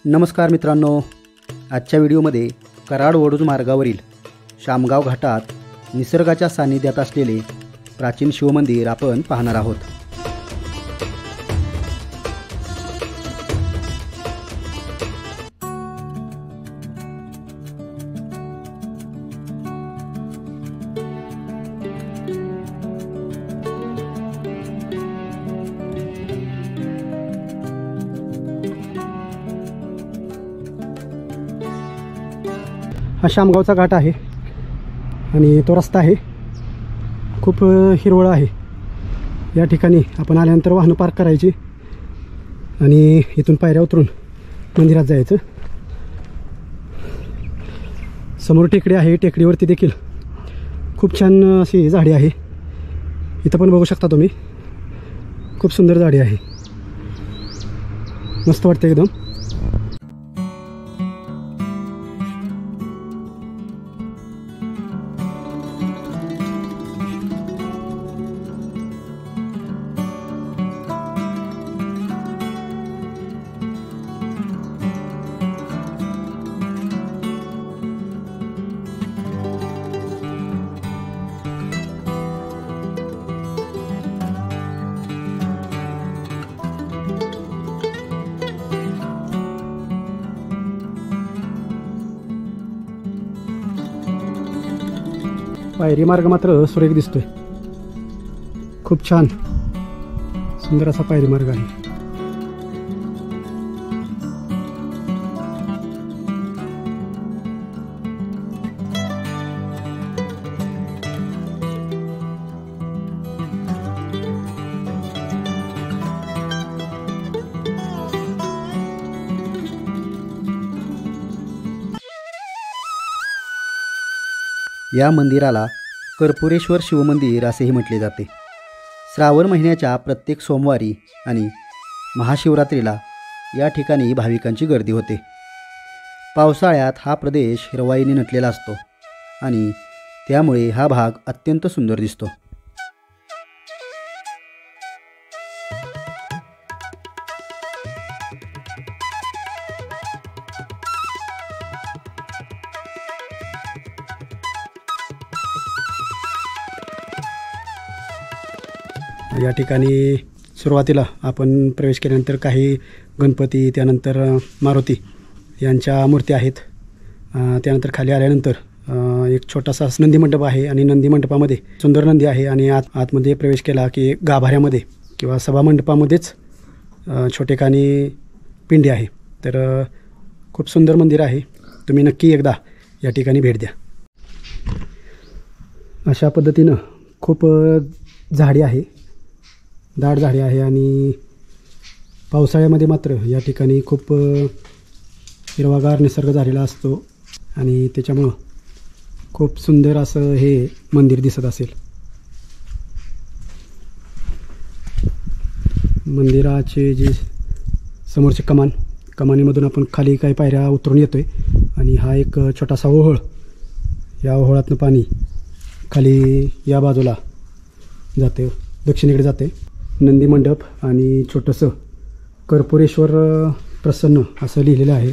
नमस्कार मित्रांनो, आजच्या व्हिडिओमध्ये कराड वडूज मार्गावरील शामगाव घाटात निसर्गाच्या सानिध्यात असलेले प्राचीन शिवमंदिर आपण पाहणार आहोत। हा शामगावचा घाट आहे आणि तो रस्ता आहे, खूप हिरवळ आहे। या ठिकाणी आपण आल्यानंतर वाहनं पार्क करायची आणि इथून पायऱ्या उतरून मंदिरात जायचं। समोर टेकडी आहे, टेकडीवरती देखील खूप छान अशी झाडी आहे। इथं पण बघू शकता तुम्ही, खूप सुंदर झाडी आहे, मस्त वाटतं एकदम। पायरी मार्ग मात्र सुरेख दिसतोय, खूप छान सुंदर असा पायरी मार्ग आहे। या मंदिराला कर्पूरेश्वर शिवमंदिर असेही म्हटले जाते। श्रावण महिन्याच्या प्रत्येक सोमवारी आणि महाशिवरात्रीला या ठिकाणी भाविकांची गर्दी होते। पावसाळ्यात हा प्रदेश हिरवाईने नटलेला असतो आणि त्यामुळे हा भाग अत्यंत सुंदर दिसतो। या ठिकाणी सुरुवातीला आपण प्रवेश केल्यानंतर काही गणपती, त्यानंतर मारुती यांच्या मूर्त्या आहेत। त्यानंतर खाली आल्यानंतर एक छोटासा नंदी मंडप आहे आणि नंदी मंडपामध्ये सुंदर नंदी आहे आणि आतमध्ये प्रवेश केला की गाभाऱ्यामध्ये किंवा सभामंडपामध्येच छोटेखानी पिंडी आहे। तर खूप सुंदर मंदिर आहे, तुम्ही नक्की एकदा या ठिकाणी भेट द्या। अशा पद्धतीनं खूप झाडी आहे, दाट झाडी आहे आणि पावसाळ्यामध्ये मात्र या ठिकाणी खूप हिरवागार निसर्ग झालेला असतो आणि त्याच्यामुळं खूप सुंदर असं हे मंदिर दिसत असेल। मंदिराचे जे समोरचे कमानीमधून आपण खाली काही पायऱ्या उतरून येतोय आणि हा एक छोटासा ओहोळ, या ओहोळातनं पाणी खाली या बाजूला जाते, दक्षिणेकडे जाते। नंदी मंडप आणि छोटंसं कर्पूरेश्वर प्रसन्न असं लिहिलेलं आहे।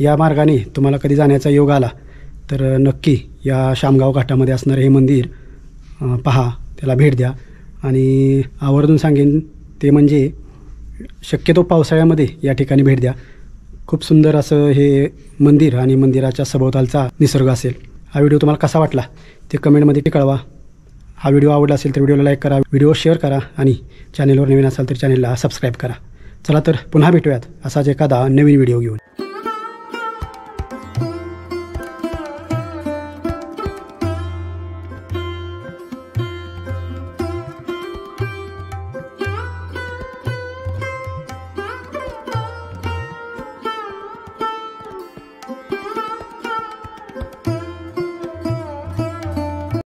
या मार्गाने तुम्हाला कधी जाण्याचा योग आला तर नक्की या शामगाव घाटामध्ये असणारे हे मंदिर पहा, त्याला भेट द्या। आणि आवर्जून सांगेन ते म्हणजे शक्यतो पावसाळ्यामध्ये या ठिकाणी भेट द्या। खूप सुंदर असं हे मंदिर आणि मंदिराच्या सभोवतालचा निसर्ग असेल। हा व्हिडिओ तुम्हाला कसा वाटला ते कमेंटमध्ये कळवा। हा व्हिडिओ आवडला असेल तर व्हिडिओला लाईक करा, व्हिडिओ शेअर करा आणि चॅनेलवर नवीन असाल तर चॅनेलला सबस्क्राईब करा। चला तर पुन्हा भेटूयात असाच एखादा नवीन व्हिडिओ घेऊन।